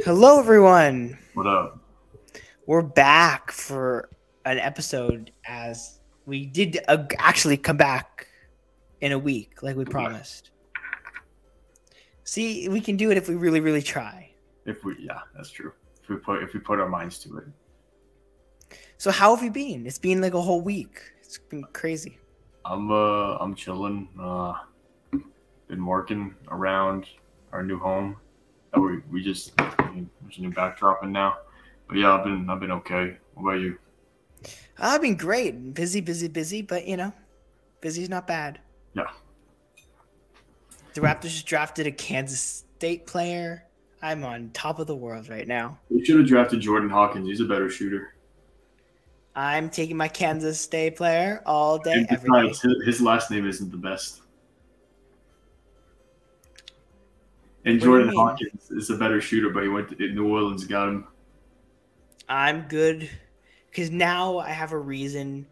Hello, everyone. What up? We're back for an episode as we did actually come back in a week, like we promised. See, we can do it if we really, really try. Yeah, that's true. If we put our minds to it. So, how have you been? It's been like a whole week. It's been crazy. I'm chilling. Been working around our new home. There's a new backdrop in now. But yeah, I've been okay. What about you? I've been great. Busy, but busy's not bad. Yeah. The Raptors just drafted a Kansas State player. I'm on top of the world right now. We should have drafted Jordan Hawkins. He's a better shooter. I'm taking my Kansas State player all day, every day. His last name isn't the best. And Jordan Hawkins is a better shooter, but he went to New Orleans, got him. I'm good because now I have a reason.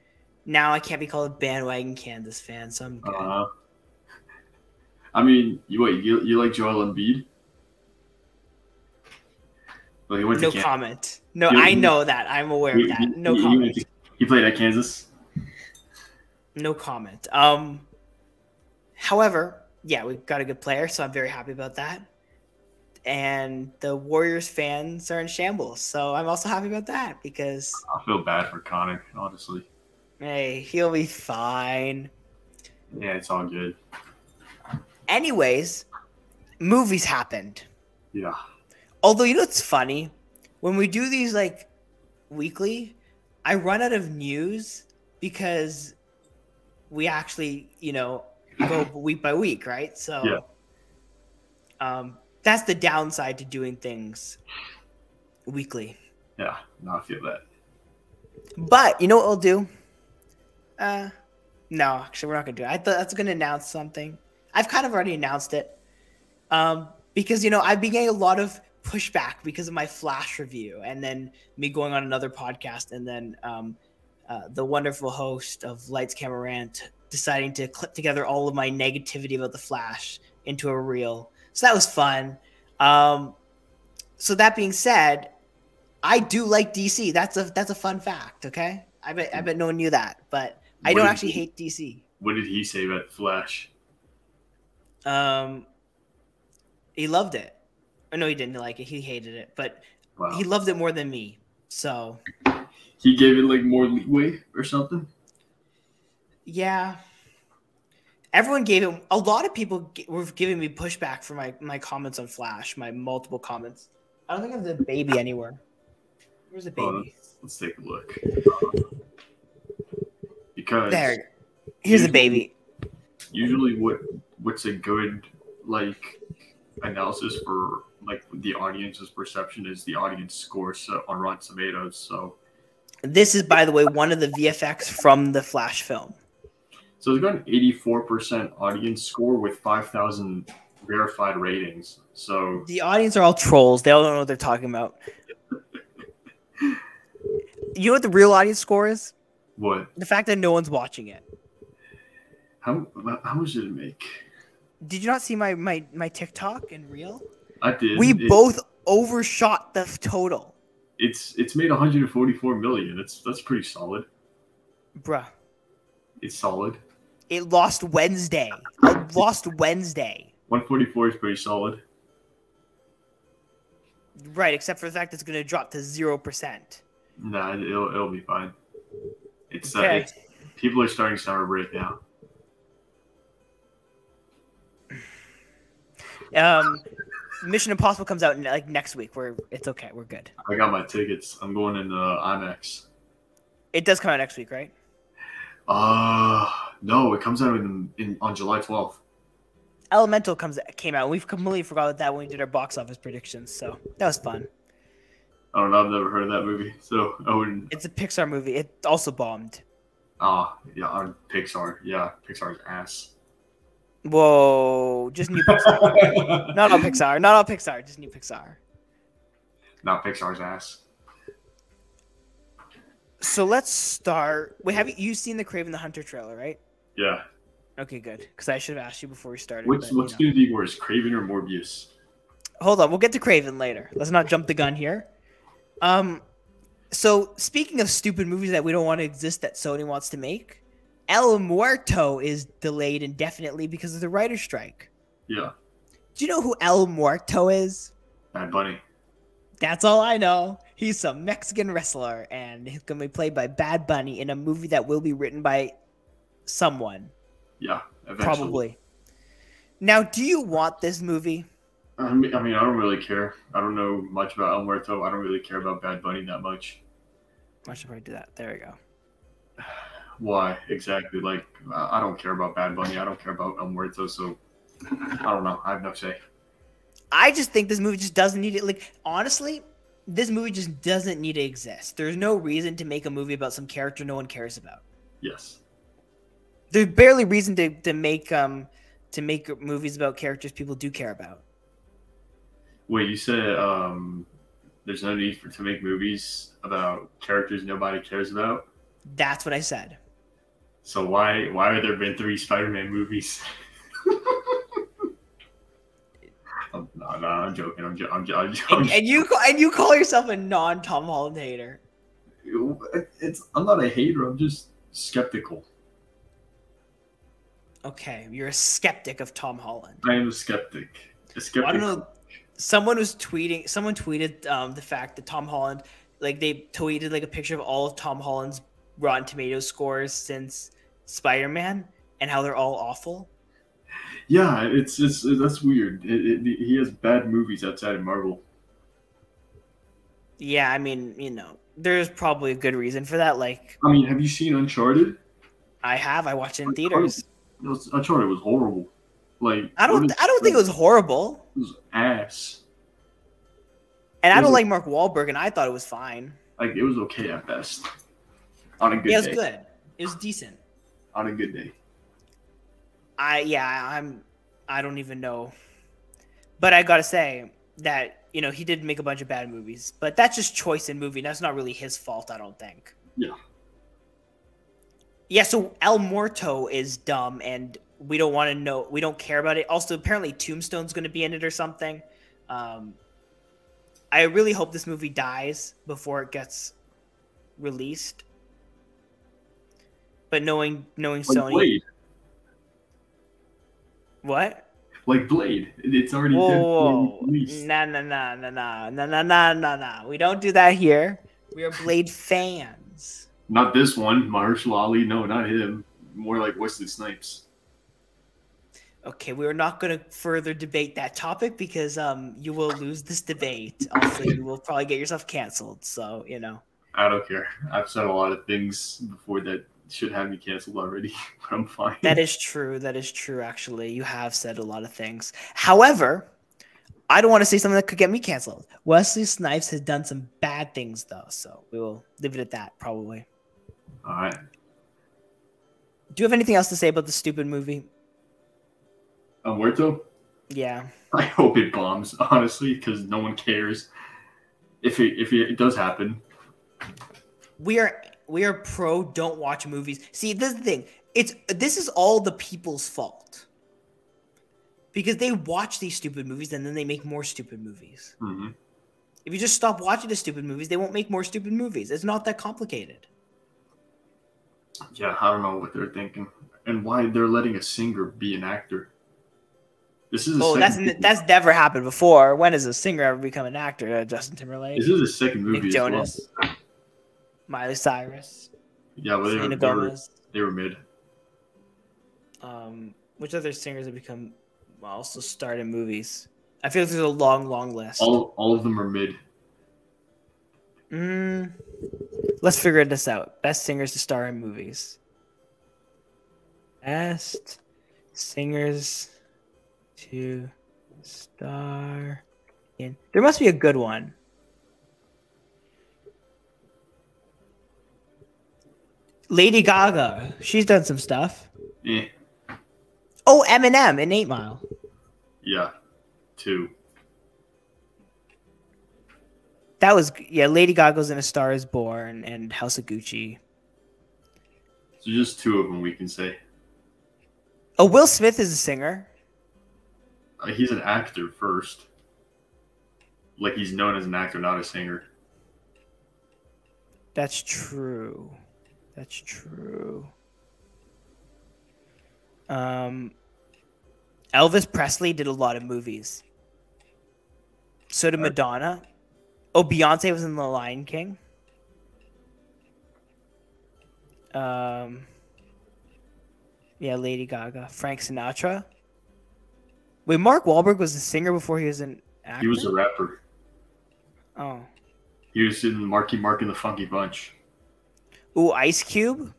Now I can't be called a bandwagon Kansas fan, so I'm good. I mean, you like Joel Embiid? Well, no comment. No, I know that. I'm aware of that. No comment. He played at Kansas? No comment. However, yeah, we've got a good player, so I'm very happy about that. And the Warriors fans are in shambles, so I'm also happy about that because I feel bad for Connor, honestly. Hey, he'll be fine. Yeah, it's all good. Anyways, movies happened. Yeah. Although, it's funny? When we do these, weekly, I run out of news because we actually, go week by week, right? So, that's the downside to doing things weekly. Yeah, no, I feel that. But, you know what we'll do? No, actually, we're not going to do it. I thought that's going to announce something. I've kind of already announced it. Because, I've been getting a lot of pushback because of my Flash review and then me going on another podcast and then the wonderful host of Lights Camera Rant deciding to clip together all of my negativity about the Flash into a reel. So that was fun. So that being said, I do like DC. That's a fun fact, okay? I bet no one knew that, but I don't actually hate DC. What did he say about Flash? He loved it. Oh, no, he didn't like it. He hated it, but He loved it more than me. So he gave it more leeway or something. Yeah, everyone gave it. A lot of people were giving me pushback for my comments on Flash, my multiple comments. I don't think I have the baby anywhere. Where's the baby? Let's take a look. Because here's the baby. Usually, what's a good analysis for the audience's perception is the audience scores on Rotten Tomatoes. So this is, by the way, one of the VFX from the Flash film. So it's got an 84% audience score with 5,000 verified ratings. So the audience are all trolls. They all don't know what they're talking about. You know what the real audience score is? What? The fact that no one's watching it. How much did it make? Did you not see my TikTok and reel? I did. We both overshot the total. It's made 144 million. That's pretty solid. Bruh. It's solid. It lost Wednesday. 144 is pretty solid. Right, except for the fact that it's going to drop to 0%. Nah, it'll be fine. It's okay. People are starting summer break now. Mission Impossible comes out next week. It's okay. We're good. I got my tickets. I'm going in IMAX. It does come out next week, right? No, it comes out on July 12th. Elemental came out. We've completely forgot that when we did our box office predictions, so that was fun. I don't know. I've never heard of that movie, so I wouldn't. It's a Pixar movie. It also bombed. Yeah, on Pixar. Yeah, Pixar's ass. Whoa, just new Pixar. Not all Pixar. Just new Pixar. Not Pixar's ass. So let's start. Wait, have you seen the Kraven the Hunter trailer, right? Yeah. Okay, good. Because I should have asked you before we started. What's going to be worse, Kraven or Morbius? hold on. We'll get to Kraven later. Let's not jump the gun here. So speaking of stupid movies that we don't want to exist that Sony wants to make, El Muerto is delayed indefinitely because of the writer's strike. Yeah. Do you know who El Muerto is? Bad Bunny. That's all I know. He's some Mexican wrestler, and he's going to be played by Bad Bunny in a movie that will be written by someone. Yeah, eventually. Probably. Now, do you want this movie? I mean, I don't really care. I don't know much about El Muerto. I don't really care about Bad Bunny that much. I should probably do that. There we go. Why exactly? Like, I don't care about Bad Bunny. I don't care about El Muerto. So, I don't know. I have no say. I just think this movie just doesn't need it. Like, honestly, this movie just doesn't need to exist. There's no reason to make a movie about some character no one cares about. Yes. There's barely reason to make movies about characters people do care about. Wait, you said there's no need to make movies about characters nobody cares about? That's what I said. So why have there been 3 Spider-Man movies? No, I'm joking. I'm joking. And you call yourself a non-Tom Holland hater. I'm not a hater. I'm just skeptical. Okay, you're a skeptic of Tom Holland. I am a skeptic. I don't know. Someone tweeted the fact that Tom Holland, like, they tweeted like a picture of all of Tom Holland's Rotten Tomatoes scores since Spider-Man and how they're all awful. Yeah, it's that's weird. He has bad movies outside of Marvel. Yeah, I mean, there's probably a good reason for that. Like, I mean, have you seen Uncharted? I have. I watched it in theaters. Uncharted was horrible. Like, I don't think it was horrible. It was ass. And I don't like Mark Wahlberg, and I thought it was fine. Like, it was okay at best. On a good day. Yeah, it was good. It was decent. On a good day. I don't even know. But I gotta say that, he did make a bunch of bad movies. But that's just choice in movie. That's not really his fault, I don't think. Yeah. Yeah, so El Muerto is dumb, and we don't want to know. We don't care about it. Also, apparently Tombstone's going to be in it or something. I really hope this movie dies before it gets released. But knowing like Sony... Blade. What? Like Blade. It's already released. Nah. We don't do that here. We are Blade fans. Not this one, Mahershala Ali. No, not him. More like Wesley Snipes. Okay, we are not going to further debate that topic because you will lose this debate. Also, you will probably get yourself canceled. So, I don't care. I've said a lot of things before that should have me canceled already, but I'm fine. That is true. That is true, actually. You have said a lot of things. However, I don't want to say something that could get me canceled. Wesley Snipes has done some bad things, though, so we will leave it at that, probably. All right. Do you have anything else to say about the stupid movie? Muerto? Yeah. I hope it bombs, honestly, because no one cares. If it does happen. We are pro don't watch movies. See, this is the thing. This is all the people's fault. Because they watch these stupid movies and then they make more stupid movies. Mm-hmm. If you just stop watching the stupid movies, they won't make more stupid movies. It's not that complicated. Yeah, I don't know what they're thinking. And why they're letting a singer be an actor. This is that's never happened before. When has a singer ever become an actor? Justin Timberlake. This is a second movie. Nick Jonas. Well. Miley Cyrus. Yeah, well, they were mid. Which other singers have become also starred in movies? I feel like there's a long list. All of them are mid. Let's figure this out. Best singers to star in movies. Best singers to star in. There must be a good one. Lady Gaga. She's done some stuff. Yeah. Oh, Eminem in 8 Mile. Yeah. 2. That was, Lady Gaga's in A Star Is Born and House of Gucci. So just 2 of them we can say. Oh, Will Smith is a singer. He's an actor first. like he's known as an actor, not a singer. That's true. That's true. Elvis Presley did a lot of movies. So did Madonna. Oh, Beyonce was in The Lion King. Yeah, Lady Gaga. Frank Sinatra. Wait, Mark Wahlberg was a singer before he was an actor? He was a rapper. Oh. He was in Marky Mark and the Funky Bunch. Ooh, Ice Cube.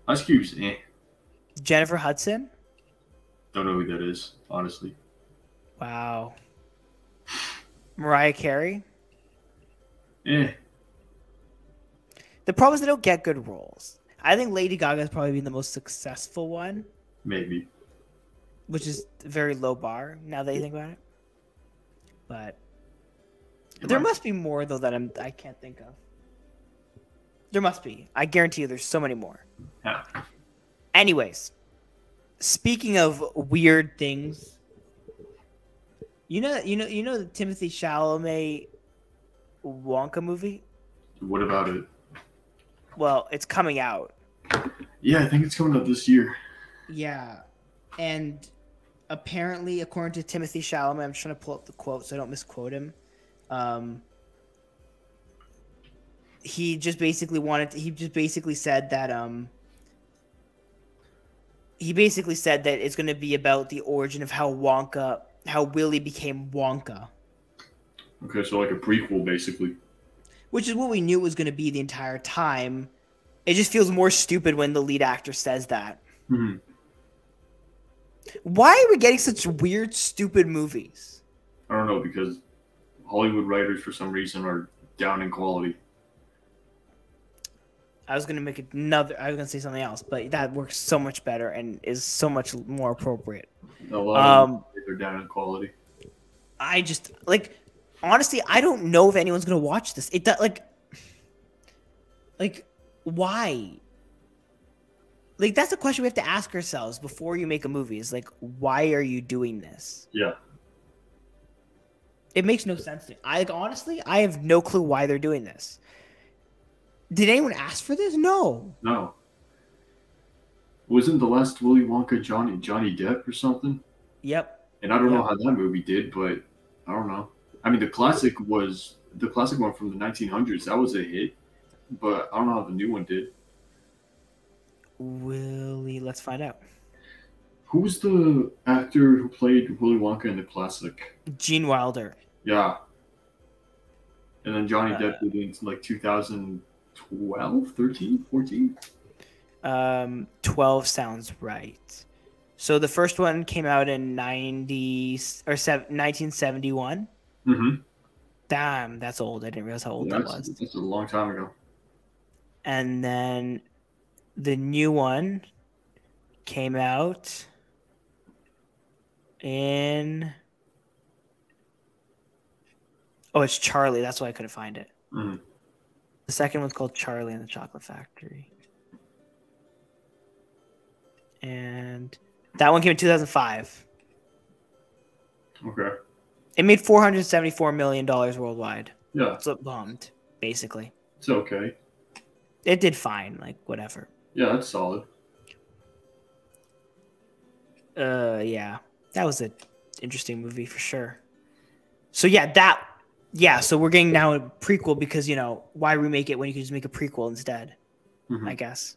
Ice Cube's Jennifer Hudson. Don't know who that is, honestly. Wow. Mariah Carey. The problem is they don't get good roles. I think Lady Gaga has probably been the most successful one. Maybe. Which is a very low bar, now that you think about it. But there must be more, though, that I can't think of. There must be. I guarantee you there's so many more. Yeah. Anyways, speaking of weird things, you know the Timothée Chalamet Wonka movie? What about it? Well, it's coming out. Yeah, I think it's coming out this year. Yeah. And apparently, according to Timothée Chalamet, I'm trying to pull up the quote so I don't misquote him. He just basically said that it's going to be about the origin of how Willy became Wonka. Okay, so like a prequel, basically. Which is what we knew it was going to be the entire time. It just feels more stupid when the lead actor says that. Mm-hmm. Why are we getting such weird, stupid movies? I don't know, because Hollywood writers, for some reason, are down in quality. I was going to say something else, but that works so much better and is so much more appropriate. A lot of they're down in quality. I just, honestly, I don't know if anyone's going to watch this. Why? That's a question we have to ask ourselves before you make a movie. Is why are you doing this? Yeah. It makes no sense to me. Honestly, I have no clue why they're doing this. Did anyone ask for this? No. No. Wasn't the last Willy Wonka Johnny Depp or something? Yep. And I don't know how that movie did, but I don't know. I mean, the classic one from the 1900s. That was a hit, but I don't know how the new one did. Let's find out. Who was the actor who played Willy Wonka in the classic? Gene Wilder. Yeah. And then Johnny Depp did it in 2012, 13, 14? 12 sounds right. So the first one came out in 1971. Mm-hmm. Damn, that's old. I didn't realize how old that was. That's a long time ago. And then the new one came out in... Oh, it's Charlie. That's why I couldn't find it. Mm-hmm. The second one's called Charlie and the Chocolate Factory. And that one came in 2005. Okay. It made $474 million worldwide. Yeah. So it bombed, basically. It's okay. It did fine, whatever. Yeah, that's solid. Yeah. That was an interesting movie for sure. So so we're getting now a prequel because, why remake it when you can just make a prequel instead? Mm-hmm. I guess.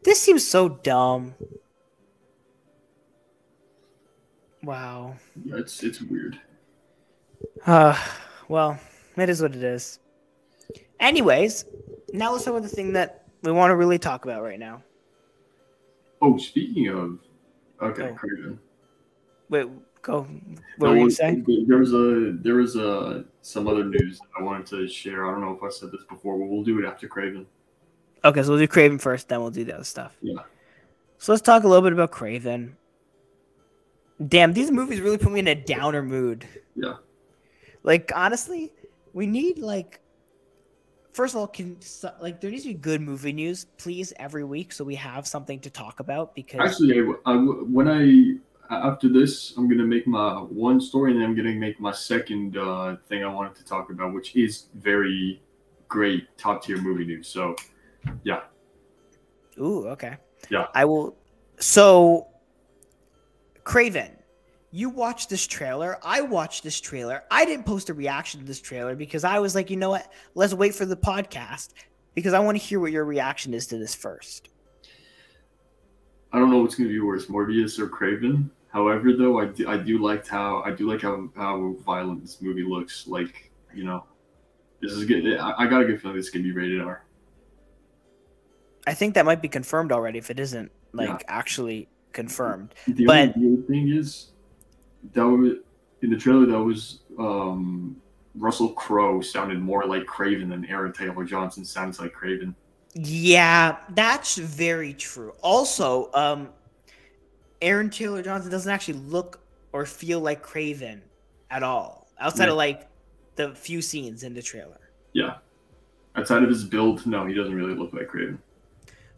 This seems so dumb. Wow. Yeah, it's weird. Well, it is what it is. Anyways, now let's talk about the thing that we want to really talk about right now. Oh, speaking of... Okay, Kraven. Wait, go. What were you saying? There was some other news that I wanted to share. I don't know if I said this before, but we'll do it after Kraven. Okay, so we'll do Kraven first, then we'll do the other stuff. Yeah. So let's talk a little bit about Kraven. Damn, these movies really put me in a downer mood. Yeah. Honestly, we need, first of all, there needs to be good movie news, please, every week, so we have something to talk about. Because actually, when after this, I'm gonna make my one story, and then I'm gonna make my second thing I wanted to talk about, which is very great top tier movie news. So, yeah. Ooh, okay. Yeah. I will. So, Kraven, you watched this trailer. I watched this trailer. I didn't post a reaction to this trailer because I was like, you know what? Let's wait for the podcast because I want to hear what your reaction is to this first. I don't know what's going to be worse, Morbius or Kraven. However, though, I do like how violent this movie looks. Like, you know, this is good. I got a good feeling this can be rated R. I think that might be confirmed already if it isn't actually confirmed. The only thing is that was, in the trailer, that was Russell Crowe sounded more like Kraven than Aaron Taylor Johnson sounds like Kraven. Yeah, that's very true. Also, Aaron Taylor Johnson doesn't actually look or feel like Kraven at all, outside of like the few scenes in the trailer. Yeah. Outside of his build, no, he doesn't really look like Kraven.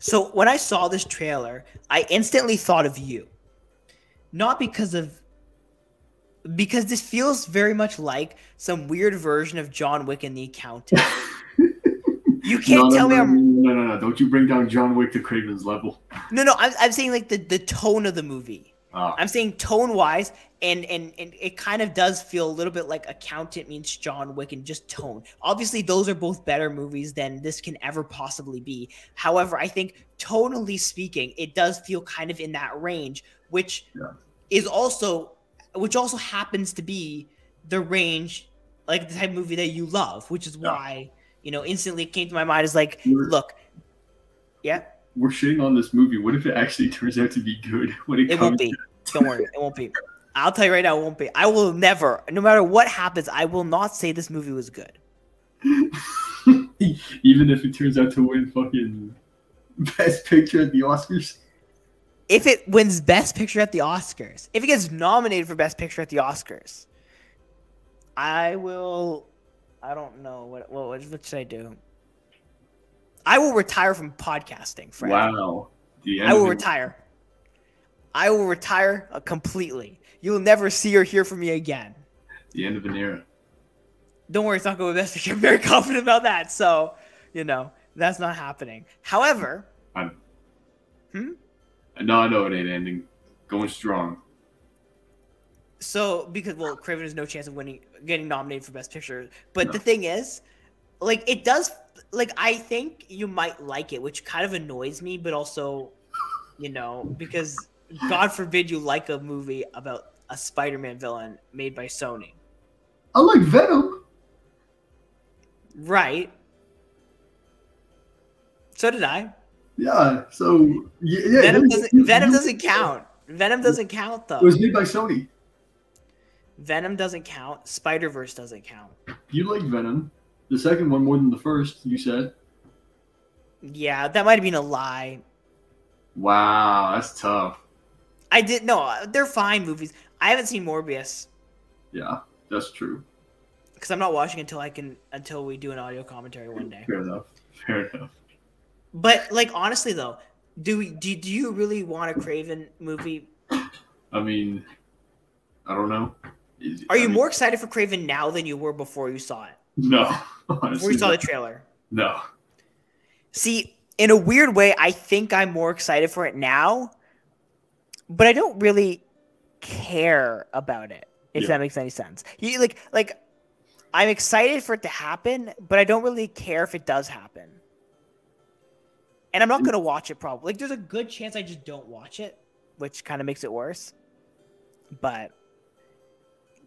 So when I saw this trailer, I instantly thought of you. Not because this feels very much like some weird version of John Wick and the Accountant. You can't tell me No. Don't you bring down John Wick to Kraven's level. No. I'm saying like the tone of the movie. I'm saying tone-wise, and it kind of does feel a little bit like Accountant means John Wick and just tone. Obviously, those are both better movies than this can ever possibly be. However, I think tonally speaking, it does feel kind of in that range, which also happens to be the range, like the type of movie that you love, which is why, instantly it came to my mind is like, look, we're shitting on this movie. What if it actually turns out to be good? It won't be. Don't worry. It won't be. I'll tell you right now, it won't be. I will never, no matter what happens, I will not say this movie was good. Even if it turns out to win fucking Best Picture at the Oscars? If it wins Best Picture at the Oscars, if it gets nominated for Best Picture at the Oscars, I don't know. What should I do? I will retire from podcasting, Fred. Wow. I will retire. I will retire completely. You'll never see or hear from me again. The end of an era. Don't worry, it's not going to Best Picture. I'm very confident about that. So, that's not happening. However... No, I know it ain't ending. Going strong. So, Kraven has no chance of getting nominated for Best Picture. But the thing is, like, it does... Like, I think you might like it, which kind of annoys me, but also, because God forbid you like a movie about a Spider-Man villain made by Sony. I like Venom. Right. So did I. Yeah, so... Yeah, Venom doesn't count. Venom doesn't count, though. It was made by Sony. Venom doesn't count. Spider-Verse doesn't count. You like Venom. The second one more than the first, you said. Yeah, that might have been a lie. Wow, that's tough. They're fine movies. I haven't seen Morbius. Yeah, that's true. Because I'm not watching until we do an audio commentary one day. Fair enough. But like honestly though, do you really want a Kraven movie? I mean, I don't know. Are you more excited for Kraven now than you were before you saw it? No, honestly. Before you saw the trailer? No. See, in a weird way, I think I'm more excited for it now, but I don't really care about it, if that makes any sense. I'm excited for it to happen, but I don't really care if it does happen. And I'm not going to watch it probably. Like, there's a good chance I just don't watch it, which kind of makes it worse. But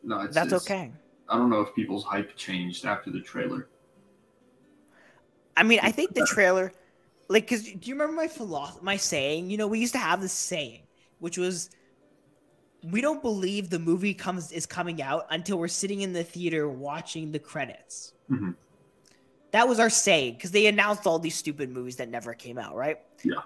that's okay. I don't know if people's hype changed after the trailer. I mean, I think the trailer, like, because do you remember my saying? We used to have this saying, which was, we don't believe the movie is coming out until we're sitting in the theater watching the credits. Mm-hmm. That was our saying, because they announced all these stupid movies that never came out, right? Yeah.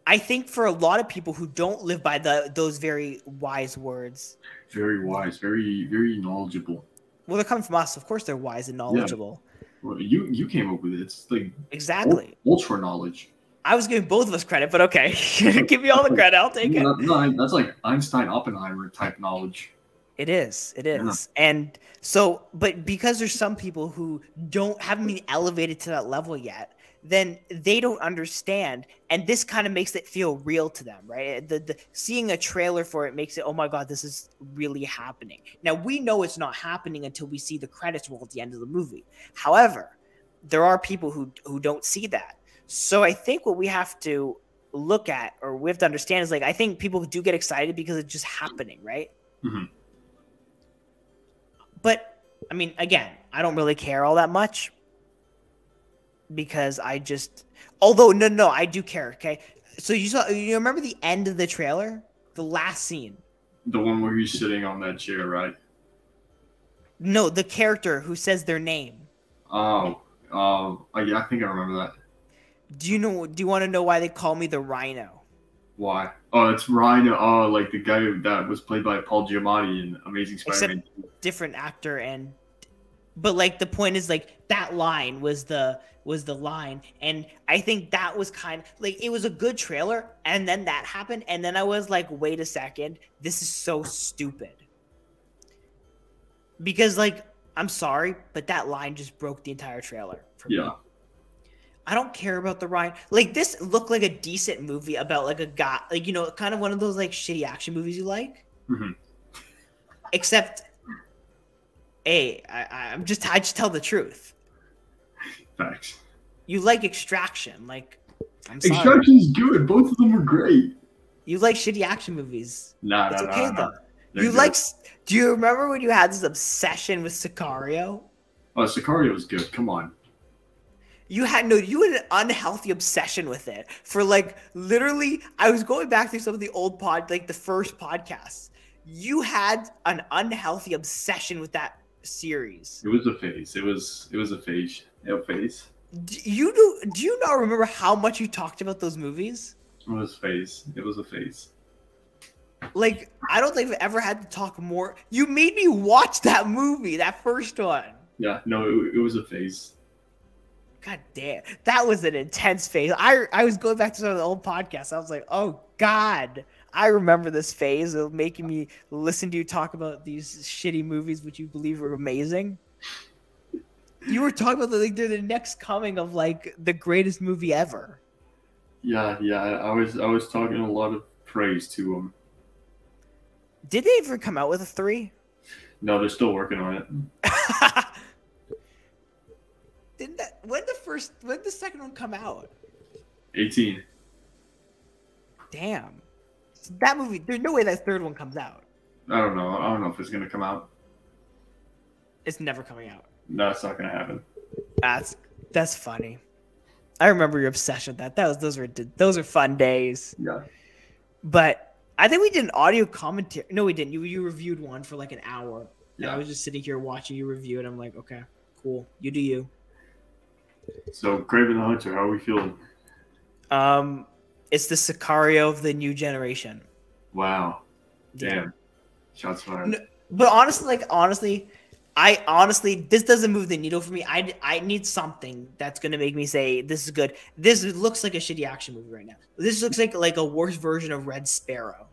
I think for a lot of people who don't live by those very wise words. Very wise, very, very knowledgeable. Well, they're coming from us. Of course they're wise and knowledgeable. Yeah. Well, you came up with it. It's like exactly ultra knowledge. I was giving both of us credit, but okay. Give me all the credit. I'll take it. No, that's like Einstein Oppenheimer type knowledge. It is. Yeah. And so, but because there's some people who haven't been elevated to that level yet, then they don't understand. And this kind of makes it feel real to them, right? The seeing a trailer for it makes it, oh my God, this is really happening. Now, we know it's not happening until we see the credits roll at the end of the movie. However, there are people who don't see that. So I think what we have to look at, or we have to understand, is like, I think people do get excited because it's just happening, right? Mm-hmm. But I mean, again, I don't really care all that much because although no, I do care. Okay. So you remember the end of the trailer, the last scene? The one where he's sitting on that chair, right? No, the character who says their name. Yeah, I think I remember that. Do you want to know why they call me the Rhino? Why? Oh, it's Rhino. Oh, like the guy that was played by Paul Giamatti in Amazing Spider-Man. Except different actor, but like the point is, like, that line was the line, and I think that was kind of like, it was a good trailer, and then that happened, and then I was like, wait a second, this is so stupid. Because, like, I'm sorry, but that line just broke the entire trailer for me. I don't care about the Ryan. Like, this looked like a decent movie about, like, a guy, like, you know, kind of one of those, like, shitty action movies you like. Mm-hmm. Except, hey, I just tell the truth. Facts. You like Extraction, like, I'm sorry. Extraction's good. Both of them were great. You like shitty action movies. Nah, it's nah, okay, nah, though. nah. You like, do you remember when you had this obsession with Sicario? Oh, Sicario was good. Come on. You had an unhealthy obsession with it for, like, literally, I was going back through some of the old the first podcasts. You had an unhealthy obsession with that series. It was a phase. It was a phase. A phase. Do you not remember how much you talked about those movies? It was a phase. It was a phase. Like, I don't think I've ever had to talk more. You made me watch that movie, that first one. Yeah, no, it was a phase. God damn, that was an intense phase. I was going back to some of the old podcasts. I was like, oh God, I remember this phase of making me listen to you talk about these shitty movies which you believe were amazing. You were talking about they're the next coming of, like, the greatest movie ever. Yeah, I was talking a lot of praise to them. Did they ever come out with a 3? No, they're still working on it. When did the second one come out? 18. Damn. So that movie, there's no way that third one comes out. I don't know if it's gonna come out. It's never coming out. No, it's not gonna happen. That's funny. I remember your obsession with that. Those are fun days. Yeah. But I think we did an audio commentary. No, we didn't. You reviewed one for like an hour. Yeah. And I was just sitting here watching you review it. I'm like, okay, cool. You do you. So, Kraven the Hunter, how are we feeling? It's the Sicario of the new generation. Wow. Damn. Shots fired. No, but honestly, this doesn't move the needle for me. I need something that's gonna make me say this is good. This looks like a shitty action movie right now. This looks like a worse version of Red Sparrow.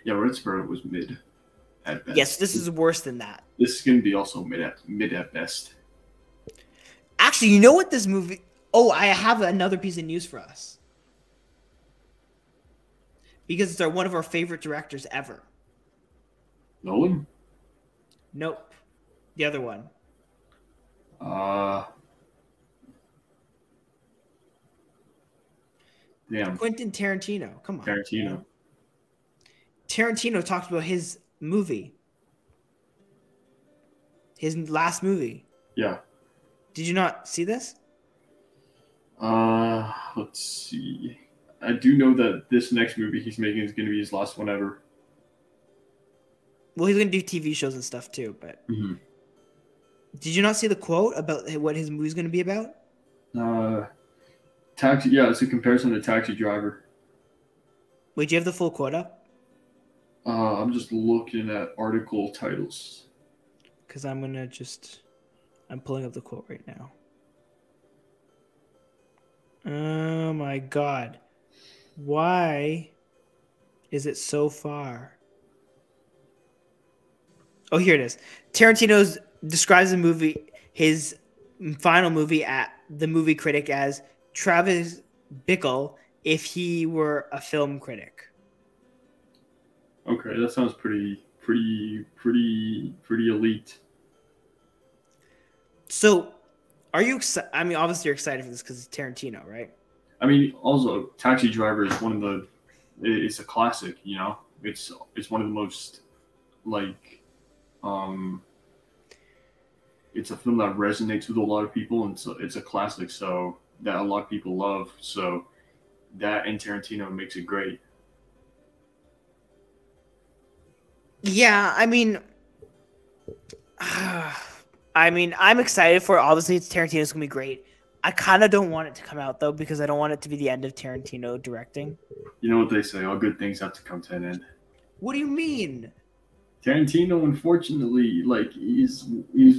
Yeah, Red Sparrow was mid at best. Yes, this is worse than that. This is gonna be also mid at best. Actually, you know what this movie... Oh, I have another piece of news for us. Because it's one of our favorite directors ever. Nolan? Nope. The other one. Damn. Quentin Tarantino. Come on. Tarantino. Tarantino talked about his movie. His last movie. Yeah. Did you not see this? Let's see. I do know that this next movie he's making is going to be his last one ever. Well, he's going to do TV shows and stuff too, but... Mm-hmm. Did you not see the quote about what his movie's going to be about? Taxi. Yeah, it's a comparison to Taxi Driver. Wait, do you have the full quote up? I'm just looking at article titles. Because I'm pulling up the quote right now. Oh my god. Why is it so far? Oh, here it is. Tarantino describes his final movie at the movie critic as Travis Bickle if he were a film critic. Okay, that sounds pretty elite. So, are you excited? I mean, obviously you're excited for this because it's Tarantino, right? I mean, also, Taxi Driver is it's a classic, you know? It's one of the most, like, it's a film that resonates with a lot of people, and so it's a classic, so that a lot of people love. So that and Tarantino makes it great. Yeah, I mean, I'm excited for it. Obviously, Tarantino's gonna be great. I kind of don't want it to come out though because I don't want it to be the end of Tarantino directing. You know what they say? All good things have to come to an end. What do you mean? Tarantino, unfortunately, like he's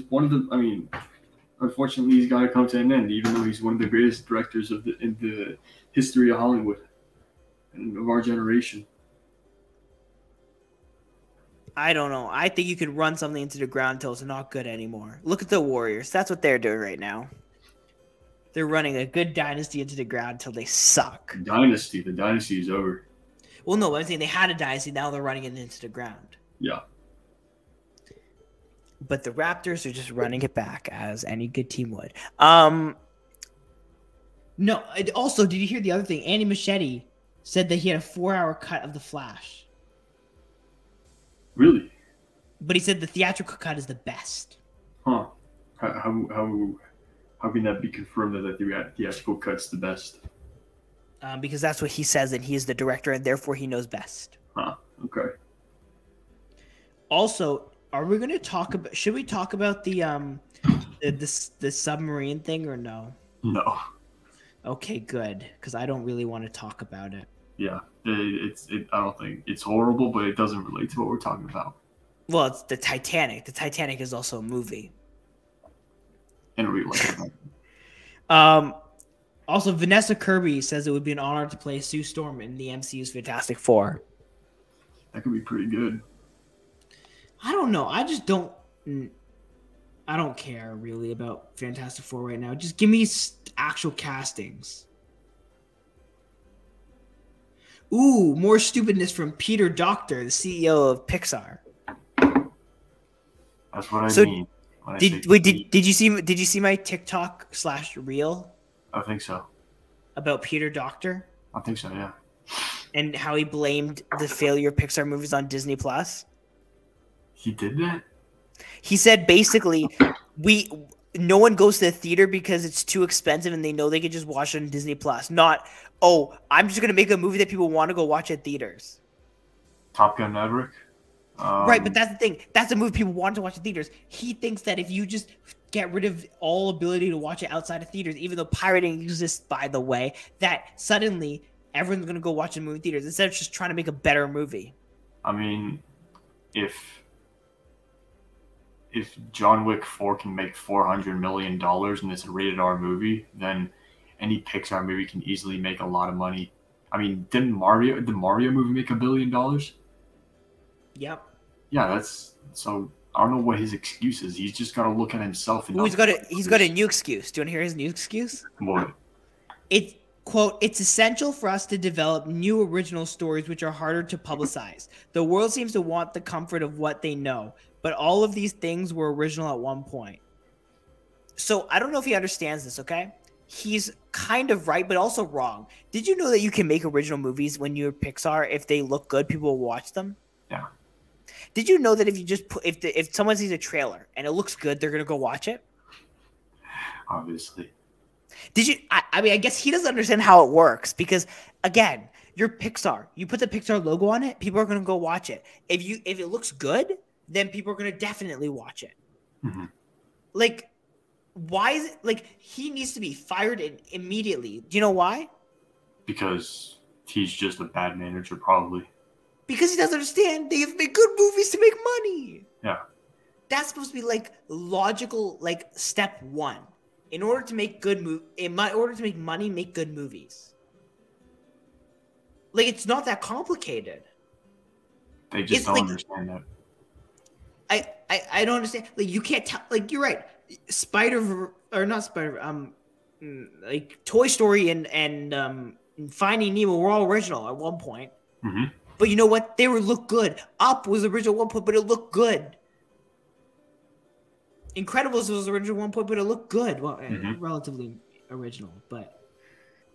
one of the. I mean, unfortunately, he's got to come to an end, even though he's one of the greatest directors in the history of Hollywood and of our generation. I don't know. I think you could run something into the ground until it's not good anymore. Look at the Warriors. That's what they're doing right now. They're running a good dynasty into the ground until they suck. The dynasty is over. Well, no, I'm saying they had a dynasty. Now they're running it into the ground. Yeah. But the Raptors are just running it back as any good team would. No. Also, did you hear the other thing? Andy Muschietti said that he had a 4-hour cut of The Flash. Really? But he said the theatrical cut is the best. Huh? How can that be confirmed that the theatrical cut's the best? Because that's what he says, and he is the director, and therefore he knows best. Huh? Okay. Also, are we going to talk about? Should we talk about the submarine thing or no? No. Okay, good, because I don't really want to talk about it. Yeah, I don't think it's horrible, but it doesn't relate to what we're talking about. Well, it's the Titanic. The Titanic is also a movie. In real life. Also, Vanessa Kirby says it would be an honor to play Sue Storm in the MCU's Fantastic Four. That could be pretty good. I don't know. I don't care really about Fantastic Four right now. Just give me actual castings. Ooh, more stupidness from Peter Docter, the CEO of Pixar. That's what I mean. Did you see my TikTok/reel? I think so. About Peter Docter? I think so, yeah. And how he blamed the failure of Pixar movies on Disney Plus. He did that? He said basically no one goes to the theater because it's too expensive and they know they can just watch it on Disney Plus. Not, I'm just gonna make a movie that people want to go watch at theaters. Top Gun Maverick? Right, but that's the thing. That's a movie people want to watch in theaters. He thinks that if you just get rid of all ability to watch it outside of theaters, even though pirating exists, by the way, that suddenly everyone's going to go watch a movie in theaters instead of just trying to make a better movie. I mean, if John Wick 4 can make $400 million and it's a rated R movie, then any Pixar movie can easily make a lot of money. I mean, did the Mario movie make $1 billion? Yep. Yeah, so I don't know what his excuse is. He's just got to look at himself. And he's got a new excuse. Do you want to hear his new excuse? What? It's essential for us to develop new original stories which are harder to publicize. The world seems to want the comfort of what they know, but all of these things were original at one point. So I don't know if he understands this, okay? He's kind of right, but also wrong. Did you know that you can make original movies when you're Pixar? If they look good, people will watch them? Yeah. Did you know that if you just if someone sees a trailer and it looks good, they're gonna go watch it? Obviously. Did you? I mean, I guess he doesn't understand how it works because, again, you're Pixar. You put the Pixar logo on it, people are gonna go watch it. If it looks good, then people are gonna definitely watch it. Mm-hmm. Like, why is it like he needs to be fired immediately? Do you know why? Because he's just a bad manager, probably. Because he doesn't understand they have to make good movies to make money. Yeah. That's supposed to be like logical, like step one. in order to make money, make good movies. Like, it's not that complicated. They just don't understand that. I don't understand. Like, you can't tell. Like, you're right. Like Toy Story and Finding Nemo were all original at one point. Mm-hmm. But you know what? They look good. Up was original at one point, but it looked good. Incredibles was original at one point, but it looked good. Well, relatively original, but.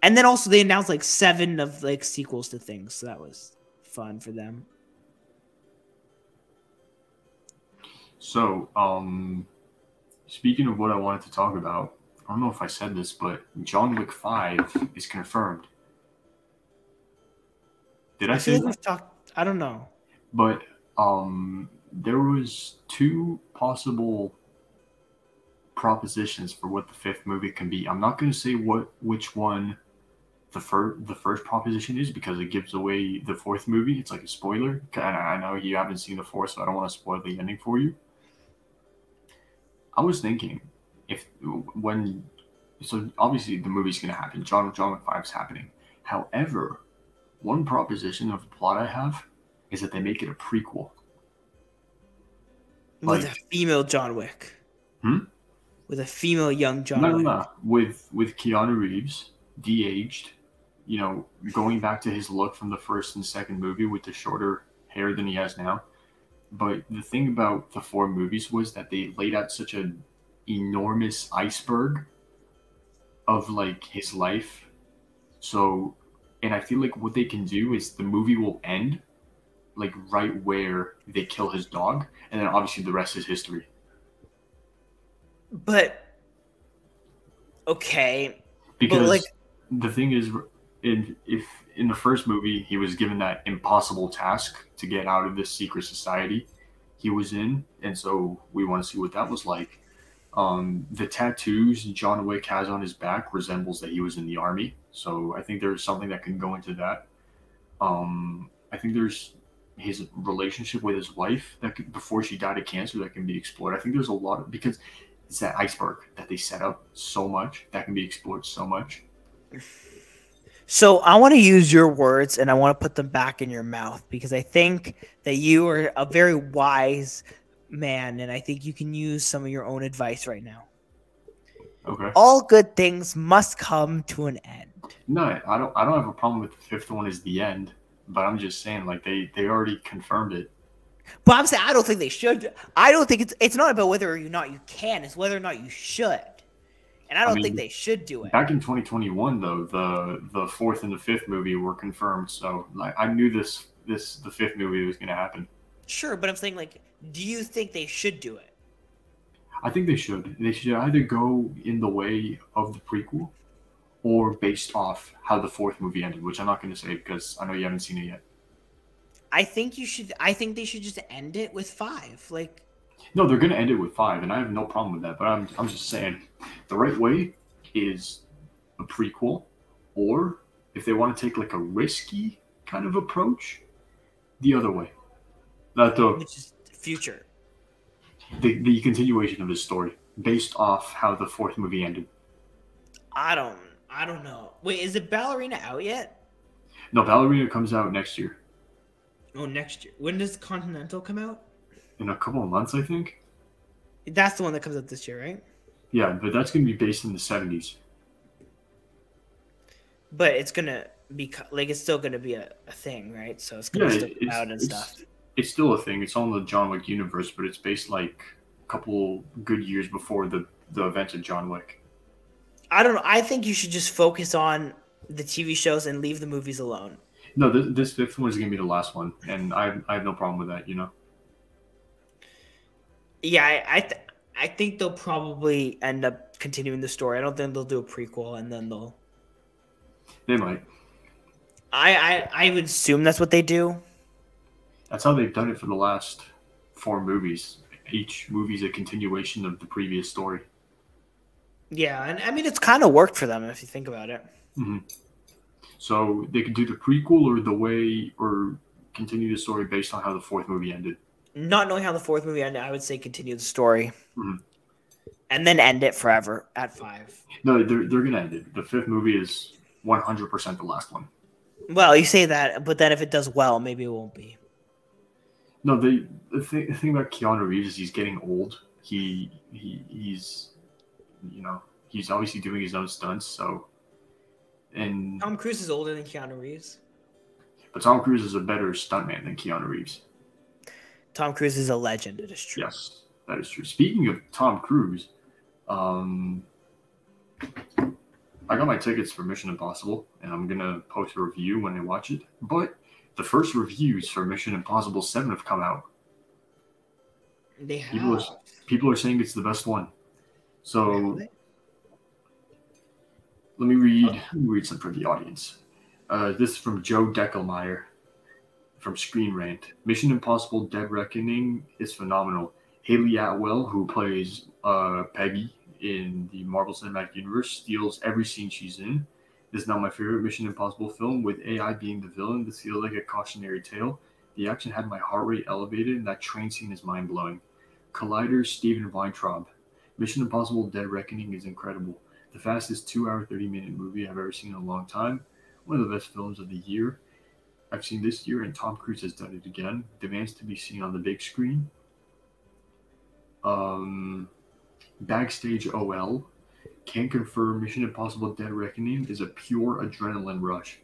And then also they announced like 7 of like sequels to things, so that was fun for them. So, speaking of what I wanted to talk about, I don't know if I said this, but John Wick 5 is confirmed. Did I say that? We've talked. I don't know. But there was 2 possible propositions for what the 5th movie can be. I'm not going to say which one the first proposition is because it gives away the 4th movie. It's like a spoiler. I know you haven't seen the 4th, so I don't want to spoil the ending for you. I was thinking so obviously the movie's going to happen. John Wick 5 is happening. However, one proposition of the plot I have is that they make it a prequel. With a female John Wick. With a female young John Wick. No. With Keanu Reeves, de-aged, going back to his look from the first and second movie with the shorter hair than he has now. But the thing about the 4 movies was that they laid out such an enormous iceberg of like his life. So, and I feel like what they can do is the movie will end like right where they kill his dog, and then obviously the rest is history. But okay, because the thing is, if in the first movie he was given that impossible task to get out of this secret society he was in, and so we want to see what that was like. The tattoos John Wick has on his back resembles that he was in the army, so I think there's something that can go into that. I think there's his relationship with his wife before she died of cancer that can be explored. I think there's a lot because it's that iceberg that they set up so much that can be explored so much. So I want to use your words and I want to put them back in your mouth because I think that you are a very wise man and I think you can use some of your own advice right now. Okay. All good things must come to an end. No, I don't have a problem with the 5th one is the end, but I'm just saying like they already confirmed it. But I'm saying I don't think they should. I don't think it's not about whether or not you can, it's whether or not you should. And I don't think they should do it. Back in 2021, though, the 4th and the 5th movie were confirmed. So like I knew the 5th movie was going to happen. Sure, but I'm saying like, do you think they should do it? I think they should. They should either go in the way of the prequel or based off how the 4th movie ended, which I'm not going to say because I know you haven't seen it yet. I think they should just end it with 5. Like. No, they're going to end it with 5, and I have no problem with that. But I'm just saying, the right way is a prequel, or if they want to take like a risky kind of approach, the other way. Which is future. The continuation of his story, based off how the 4th movie ended. I don't know. Wait, is it Ballerina out yet? No, Ballerina comes out next year. Oh, next year. When does Continental come out? In a couple of months, I think. That's the one that comes out this year, right? Yeah, but that's going to be based in the 70s. But it's going to be, like, it's still going to be a thing, right? So it's going to still come out and stuff. It's still a thing. It's on the John Wick universe, but it's based, like, a couple good years before the events of John Wick. I don't know. I think you should just focus on the TV shows and leave the movies alone. No, this 5th one is going to be the last one, and I have no problem with that, Yeah, I think they'll probably end up continuing the story. I don't think they'll do a prequel and then they'll. They might. I would assume that's what they do. That's how they've done it for the last 4 movies. Each movie's a continuation of the previous story. Yeah, and I mean it's kind of worked for them if you think about it. Mm-hmm. So they could do the prequel or continue the story based on how the 4th movie ended. Not knowing how the 4th movie ended, I would say continue the story. Mm-hmm. And then end it forever at 5. No, they're gonna end it. The 5th movie is 100% the last one. Well, you say that, but then if it does well, maybe it won't be. No, the thing about Keanu Reeves is he's getting old. He's he's obviously doing his own stunts. So, and Tom Cruise is older than Keanu Reeves. But Tom Cruise is a better stuntman than Keanu Reeves. Tom Cruise is a legend. It is true. Yes, that is true. Speaking of Tom Cruise, I got my tickets for Mission Impossible, and I'm gonna post a review when I watch it. But the first reviews for Mission Impossible 7 have come out. They have. People are saying it's the best one. So Really? let me read some for the audience. This is from Joe Deckelmeyer from Screen Rant. Mission Impossible Dead Reckoning is phenomenal. Haley Atwell, who plays Peggy in the Marvel Cinematic Universe, steals every scene she's in. This is not my favorite Mission Impossible film, with AI being the villain. This feels like a cautionary tale. The action had my heart rate elevated, and that train scene is mind-blowing. Collider, Steven Weintraub. Mission Impossible Dead Reckoning is incredible. The fastest 2-hour, 30-minute movie I've ever seen in a long time. One of the best films of the year I've seen this year, and Tom Cruise has done it again. Demands to be seen on the big screen. Backstage OL can confirm Mission Impossible Dead Reckoning is a pure adrenaline rush.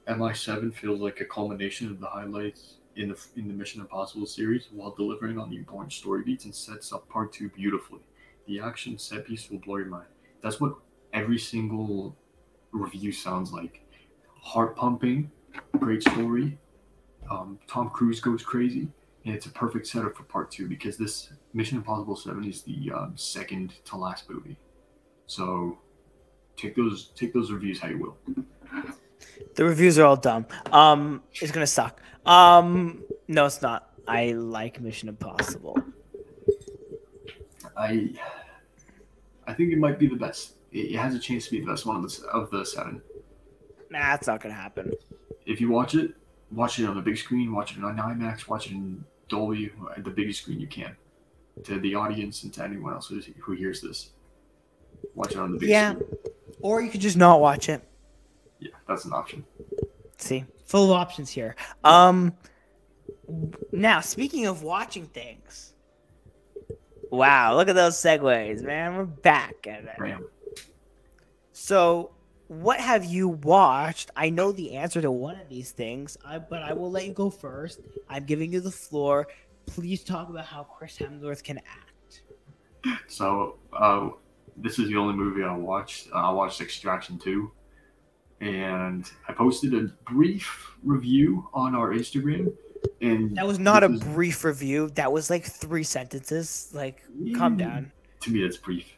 MI7 feels like a culmination of the highlights in the Mission Impossible series, while delivering on the important story beats, and sets up part 2 beautifully. The action set piece will blow your mind. That's what every single review sounds like. Heart pumping, great story. Tom Cruise goes crazy, and it's a perfect setup for part 2, because this Mission Impossible 7 is the second to last movie. So take those reviews how you will. The reviews are all dumb. It's gonna suck. No, it's not. I like Mission Impossible. I think it might be the best. It has a chance to be the best one of the 7. Nah, it's not gonna happen. If you watch it on the big screen, watch it on IMAX, watch it in Dolby, at the biggest screen you can. To the audience and to anyone else who hears this, watch it on the big screen. Or you could just not watch it. Yeah, that's an option. See, full of options here. Now, speaking of watching things, wow, look at those segues, man. We're back at it. Bam. So, what have you watched? I know the answer to one of these things, but I will let you go first. I'm giving you the floor. Please talk about how Chris Hemsworth can act. So, this is the only movie I watched. I watched Extraction 2. And I posted a brief review on our Instagram. And that was not a brief review. That was like 3 sentences. Like, calm down. To me, that's brief.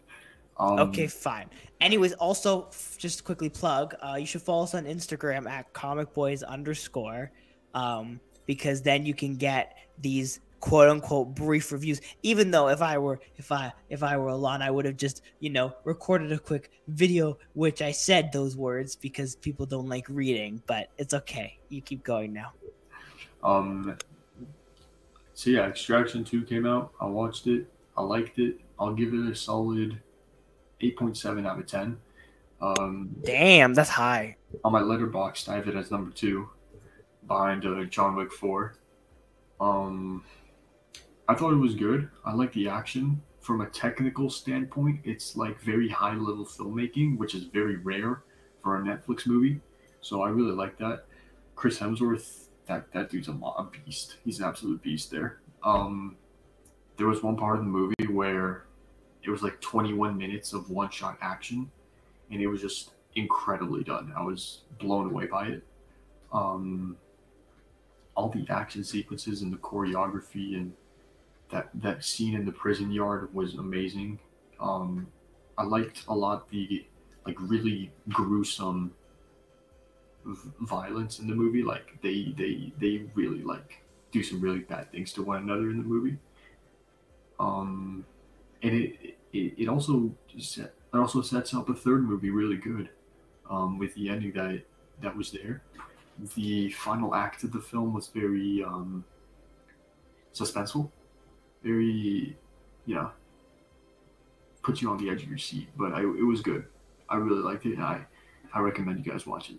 Okay, fine. Anyways, also, just quickly plug, you should follow us on Instagram at comicboys_, because then you can get these quote unquote brief reviews. Even though if I were Alon, I would have just, recorded a quick video which I said those words, because people don't like reading, but it's okay. You keep going now. So yeah, Extraction 2 came out. I watched it. I liked it. I'll give it a solid 8.7 out of 10. Damn, that's high. On my Letterboxd, I have it as number 2, behind John Wick 4. I thought it was good. I like the action. From a technical standpoint, it's like very high level filmmaking, which is very rare for a Netflix movie. So I really like that. Chris Hemsworth, that dude's a beast. He's an absolute beast there. There was one part of the movie where it was like 21 minutes of one-shot action, and it was just incredibly done. I was blown away by it. All the action sequences and the choreography and that scene in the prison yard was amazing. I liked a lot the really gruesome violence in the movie. Like they really do some really bad things to one another in the movie. And it also sets up a third movie really good, with the ending that was there. The final act of the film was very suspenseful, very puts you on the edge of your seat. But it was good. I really liked it. And I recommend you guys watch it.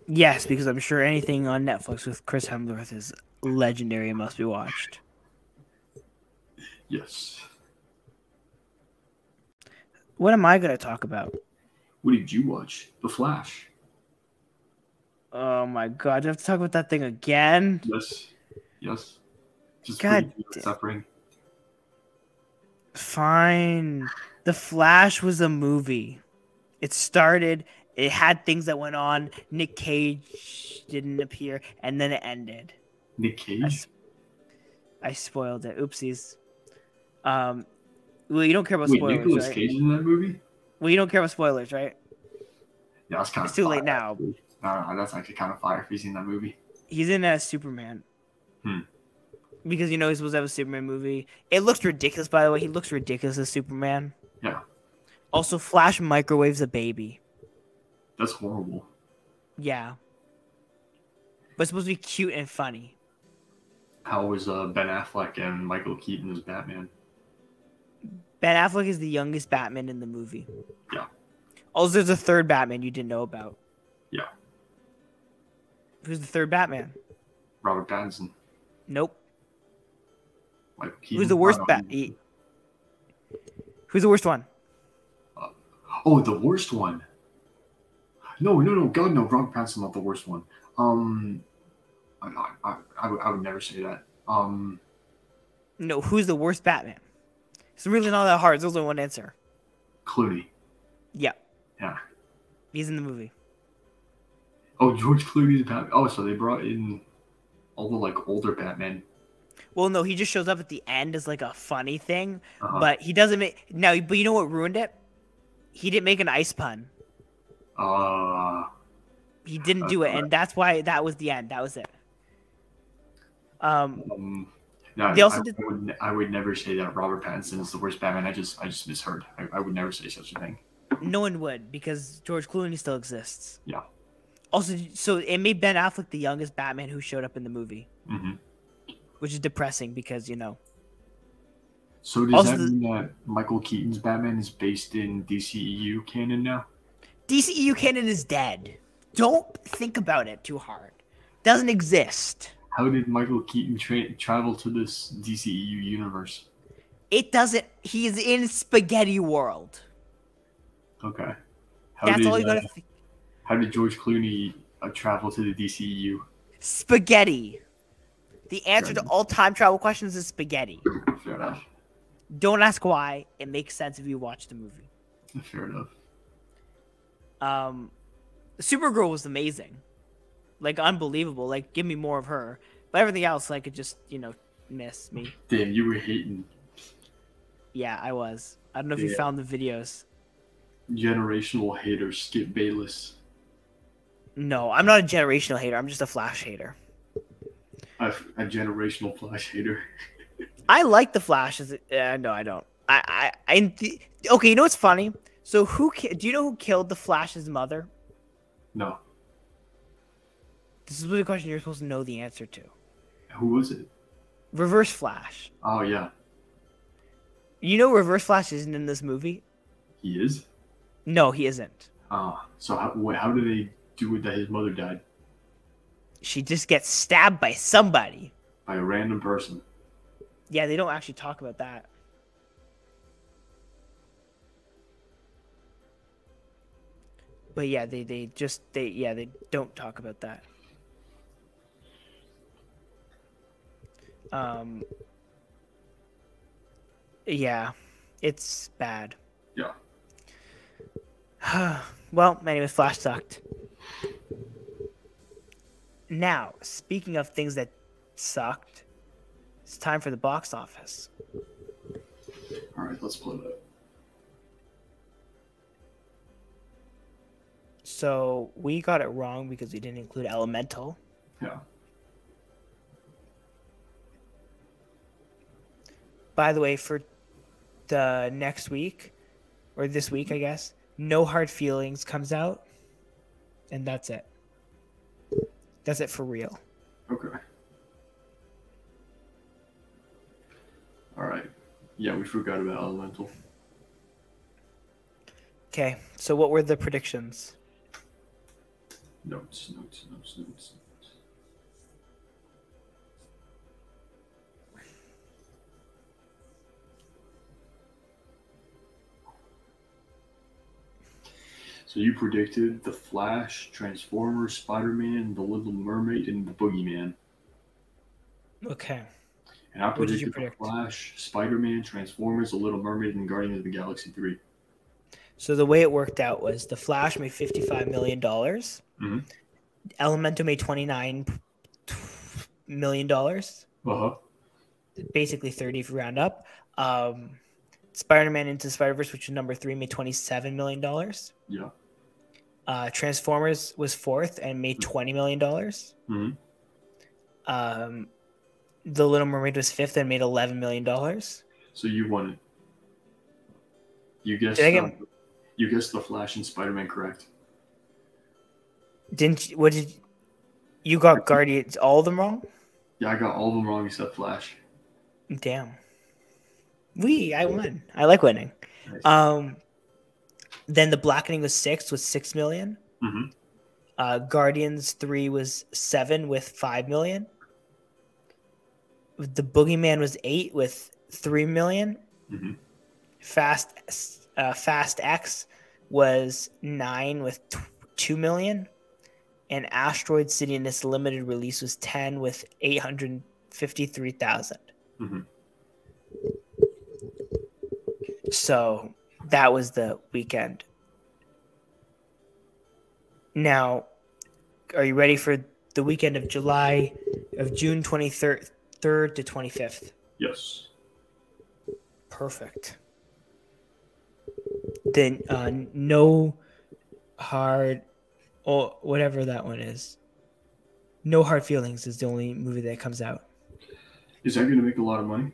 Yes, because I'm sure anything on Netflix with Chris Hemsworth is legendary and must be watched. Yes. What am I going to talk about? What did you watch? The Flash. Oh my god, do I have to talk about that thing again? Yes. Just God suffering. Fine. The Flash was a movie. It started, it had things that went on. Nick Cage didn't appear, and then it ended. Nick Cage? I spoiled it. Oopsies. Well, you don't care about spoilers, Nicolas right? Cage is in that movie? Well, you don't care about spoilers, right? Yeah, that's kind It's too late now. That's actually kind of fire if he's in that movie. He's in Superman. Because he's supposed to have a Superman movie. It looks ridiculous, by the way. He looks ridiculous as Superman. Yeah. Also, Flash microwaves a baby. That's horrible. Yeah. But it's supposed to be cute and funny. How was Ben Affleck and Michael Keaton as Batman? Ben Affleck is the youngest Batman in the movie. Yeah. Also, there's a third Batman you didn't know about. Yeah. Who's the third Batman? Robert Pattinson. Nope. Michael Keaton. Who's the worst Batman? Who's the worst one? The worst one. No, God, no. Robert Pattinson's not the worst one. I would never say that. No, who's the worst Batman? It's really not that hard. There's only one answer. Clooney. Yeah. Yeah. He's in the movie. Oh, George Clooney's Batman. Oh, so they brought in all the older Batman. Well, no, he just shows up at the end as a funny thing, Uh-huh. but he doesn't make now. But you know what ruined it? He didn't make an ice pun. He didn't do it, and that's why that was the end. That was it. No, they also I would never say that Robert Pattinson is the worst Batman. I just misheard. I would never say such a thing. No one would, because George Clooney still exists. Yeah. Also, so it made Ben Affleck the youngest Batman who showed up in the movie. Mm-hmm. Which is depressing because, So does that mean that Michael Keaton's Batman is based in DCEU canon now? DCEU canon is dead. Don't think about it too hard. Doesn't exist. How did Michael Keaton travel to this DCEU universe? It doesn't. He's in Spaghetti World. Okay. That's all you gotta think. How did George Clooney travel to the DCEU? Spaghetti. The answer to all time travel questions is spaghetti. Fair enough. Don't ask why. It makes sense if you watch the movie. Fair enough. Supergirl was amazing. Unbelievable. Give me more of her. But everything else, it just, miss me. Damn, you were hating. Yeah, I was. I don't know if you found the videos. Generational hater, Skip Bayless. No, I'm not a generational hater. I'm just a Flash hater. A generational Flash hater. I like the Flash. No, I don't. Okay, you know what's funny? So do you know who killed the Flash's mother? No. This is the question you're supposed to know the answer to. Who was it? Reverse Flash. Oh, yeah. You know Reverse Flash isn't in this movie? He is? No, he isn't. So how did they do it that his mother died? She just gets stabbed by somebody. By a random person. Yeah, they don't actually talk about that. But yeah, they don't talk about that. Yeah, it's bad. Yeah. Well, anyways, Flash sucked. Now, speaking of things that sucked, it's time for the box office. All right, let's pull it up. So we got it wrong because we didn't include Elemental. Yeah. By the way, for the next week, or this week, I guess, No Hard Feelings comes out, and that's it. That's it for real. Okay. All right. Yeah, we forgot about Elemental. Okay, so what were the predictions? Notes. So you predicted The Flash, Transformers, Spider-Man, The Little Mermaid, and The Boogeyman. Okay. And I What did you predicted The predict? Flash, Spider-Man, Transformers, The Little Mermaid, and Guardians of the Galaxy 3. So the way it worked out was The Flash made $55 million. Mm-hmm. Elemental made $29 million. Uh-huh. Basically 30 if you round up. Spider-Man Into the Spider-Verse, which was number 3, made $27 million. Yeah. Transformers was 4th and made $20 million. Mm-hmm. The Little Mermaid was 5th and made $11 million. So you won it. You guessed. You guessed The Flash and Spider-Man correct. Didn't you? What did you got? Guardians, all of them wrong? Yeah, I got all of them wrong except Flash. Damn. I won. I like winning. Nice. Then The Blackening was 6th with $6 million. Mm-hmm. Guardians 3 was 7 with $5 million. The Boogeyman was 8 with $3 million. Mm-hmm. Fast X was 9 with $2 million. And Asteroid City in its limited release was 10 with 853,000. Mm-hmm. So that was the weekend. Now, are you ready for the weekend of June 23rd to 25th? Yes. Perfect. Then No Hard, or whatever that one is. No Hard Feelings is the only movie that comes out. Is that going to make a lot of money?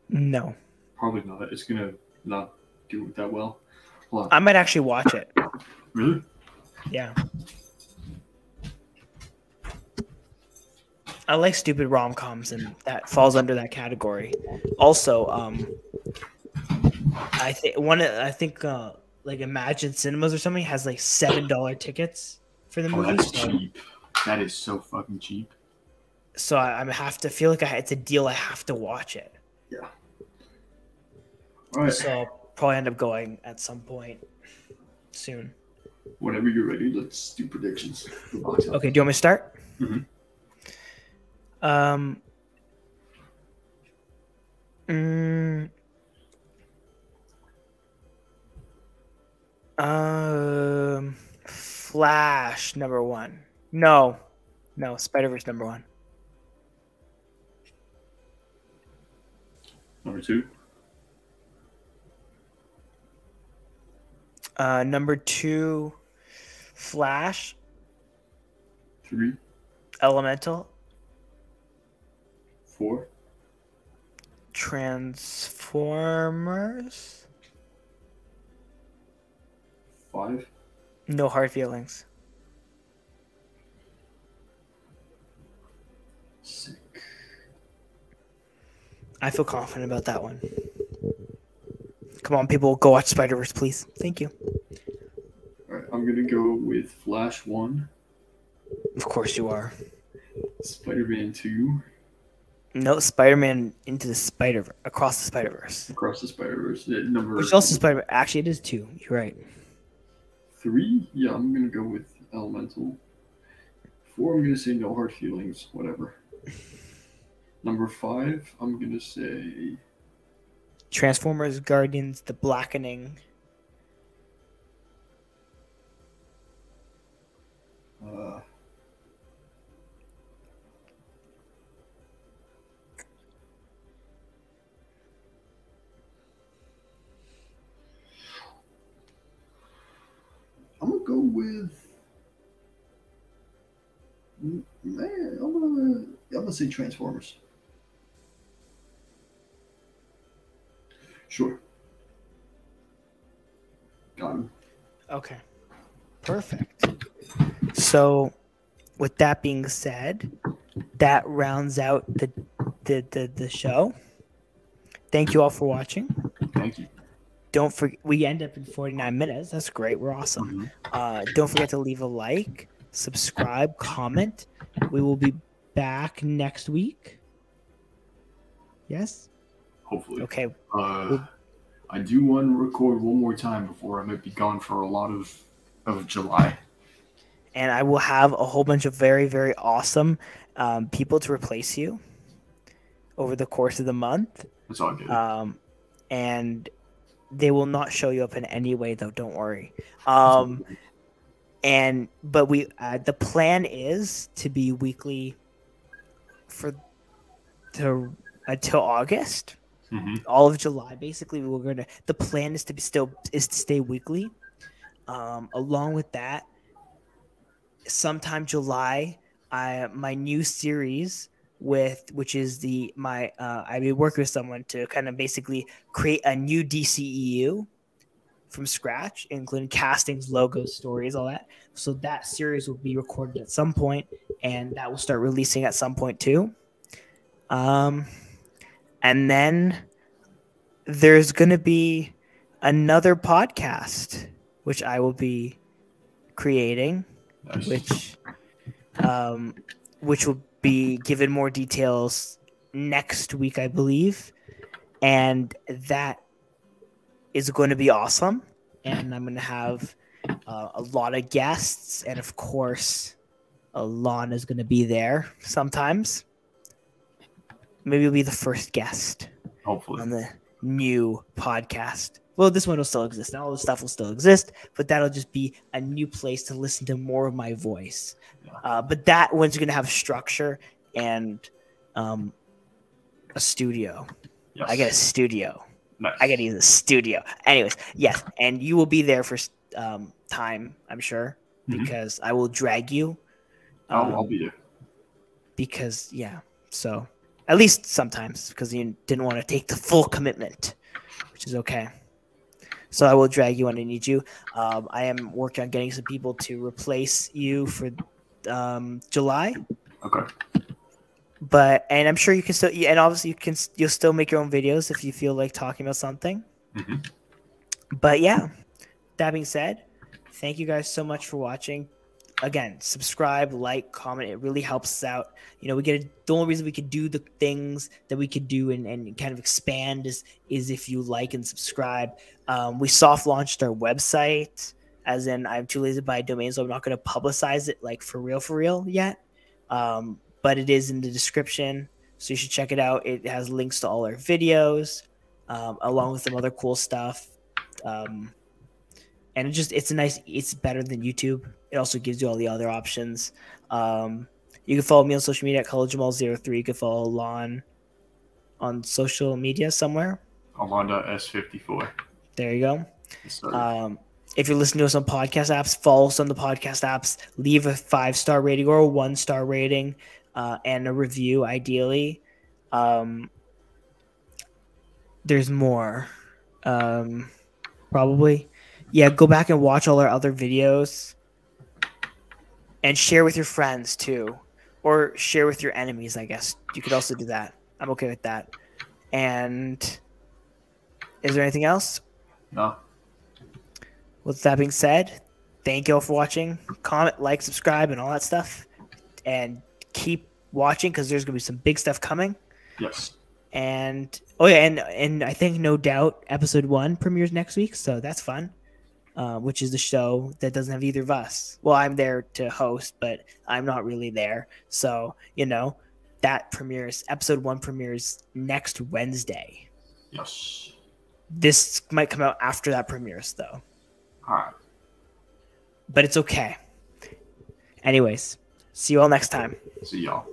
No. Probably not. It's going to not do that well. I might actually watch it. Really? Yeah. I like stupid rom-coms, and that falls under that category. Also, I think like Imagine Cinemas or something has like $7 tickets for the movie. That's cheap. That is so fucking cheap. So I have to feel like it's a deal. I have to watch it. Yeah. All right. So I'll probably end up going at some point soon. Whenever you're ready, let's do predictions. Okay, do you want me to start? Mm-hmm. Flash number 1. No, Spider-Verse number 1. Number 2. Number 2, Flash. 3. Elemental. 4. Transformers. 5. No Hard Feelings. Sick. I feel confident about that one. Come on, people, go watch Spider-Verse, please. Thank you. All right, I'm gonna go with Flash 1. Of course you are. Spider-Man 2. No, Spider-Man Into the Spider-Verse. Across the Spider-Verse. Across the Spider-Verse. Which also Spider-Man. Actually, it is 2. You're right. 3? Yeah, I'm gonna go with Elemental. 4, I'm gonna say No Hard Feelings. Whatever. Number 5, I'm gonna say Transformers, Guardians, The Blackening. I'm gonna go with. Man, I'm gonna say Transformers. Sure. Got him. Okay. Perfect. So, with that being said, that rounds out the show. Thank you all for watching. Thank you. don't forget, we end up in 49 minutes. That's great. We're awesome. Don't forget to leave a like, subscribe, comment. We will be back next week. Yes? Hopefully. Okay. I do want to record one more time before I might be gone for a lot of July. And I will have a whole bunch of very, very awesome people to replace you over the course of the month. It's all good. And they will not show you up in any way, though. Don't worry. But the plan is to be weekly until August. All of July, basically. The plan is to stay weekly. Along with that, sometime July, my new series which is I've been working with someone to kind of basically create a new DCEU from scratch, including castings, logos, stories, all that. So that series will be recorded at some point, and that will start releasing at some point too. And then there's going to be another podcast, which I will be creating, which will be given more details next week, I believe. And that is going to be awesome. And I'm going to have a lot of guests. And of course, Alon is going to be there sometimes. Maybe he'll be the first guest. Hopefully. On the new podcast. Well, this one will still exist. And all the stuff will still exist. But that'll just be a new place to listen to more of my voice. Yeah. But that one's going to have structure and a studio. Yes. I get a studio. Nice. I got to use a studio. Anyways, yes. And you will be there for time, I'm sure, because I will drag you. I'll be there. Because, yeah. So, at least sometimes, because you didn't want to take the full commitment, which is okay. So I will drag you when I need you. I am working on getting some people to replace you for July. Okay. And I'm sure you can still, and obviously you'll still make your own videos if you feel like talking about something. But yeah, that being said, thank you guys so much for watching. Again, subscribe, like, comment. It really helps us out. You know, the only reason we could do the things that we could do and kind of expand is if you like and subscribe. We soft launched our website, as in I'm too lazy to buy a domain, so I'm not going to publicize it like for real yet. But it is in the description, so you should check it out. It has links to all our videos, along with some other cool stuff. And it's better than YouTube. It also gives you all the other options. You can follow me on social media at ColorJamal03. You can follow Alon on social media somewhere. Alon.S54. There you go. Yes, if you're listening to us on podcast apps, follow us on the podcast apps. Leave a 5-star rating or a 1-star rating and a review, ideally. There's more. Probably. Yeah, go back and watch all our other videos. And share with your friends, too. Or share with your enemies, I guess. You could also do that. I'm okay with that. And is there anything else? No. With that being said, thank you all for watching. Comment, like, subscribe, and all that stuff. And keep watching, because there's going to be some big stuff coming. Yes. And, oh yeah, and I think No Doubt episode 1 premieres next week, so that's fun. Which is the show that doesn't have either of us. Well, I'm there to host, but I'm not really there. So, that premieres, episode 1 premieres next Wednesday. Yes. This might come out after that premieres, though. All right. But it's okay. Anyways, see you all next time. See y'all.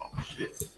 Oh, shit.